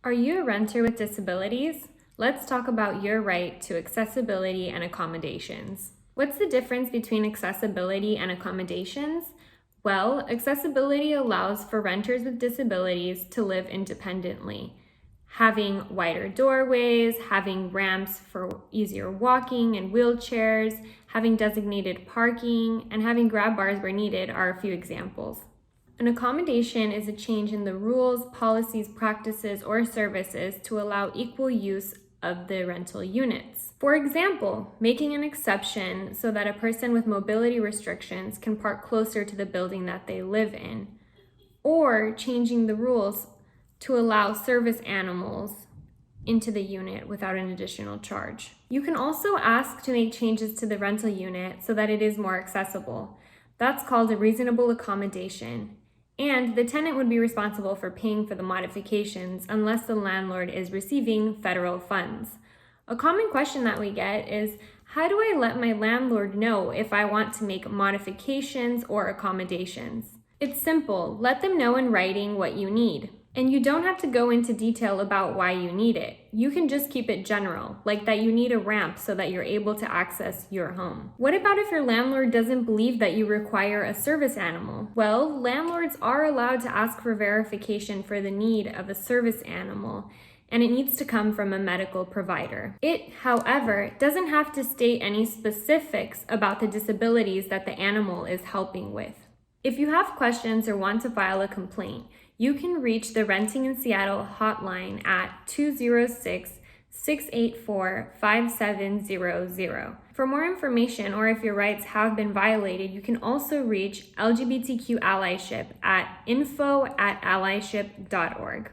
Are you a renter with disabilities? Let's talk about your right to accessibility and accommodations. What's the difference between accessibility and accommodations? Well, accessibility allows for renters with disabilities to live independently, having wider doorways, having ramps for easier walking and wheelchairs, having designated parking, and having grab bars where needed are a few examples. An accommodation is a change in the rules, policies, practices, or services to allow equal use of the rental units. For example, making an exception so that a person with mobility restrictions can park closer to the building that they live in, or changing the rules to allow service animals into the unit without an additional charge. You can also ask to make changes to the rental unit so that it is more accessible. That's called a reasonable accommodation. And the tenant would be responsible for paying for the modifications unless the landlord is receiving federal funds. A common question that we get is, how do I let my landlord know if I want to make modifications or accommodations? It's simple. Let them know in writing what you need. And you don't have to go into detail about why you need it. You can just keep it general, like that you need a ramp so that you're able to access your home. What about if your landlord doesn't believe that you require a service animal? Well, landlords are allowed to ask for verification for the need of a service animal, and it needs to come from a medical provider. It, however, doesn't have to state any specifics about the disabilities that the animal is helping with. If you have questions or want to file a complaint, you can reach the Renting in Seattle hotline at 206-684-5700. For more information, or if your rights have been violated, you can also reach LGBTQ Allyship at info@allyship.org.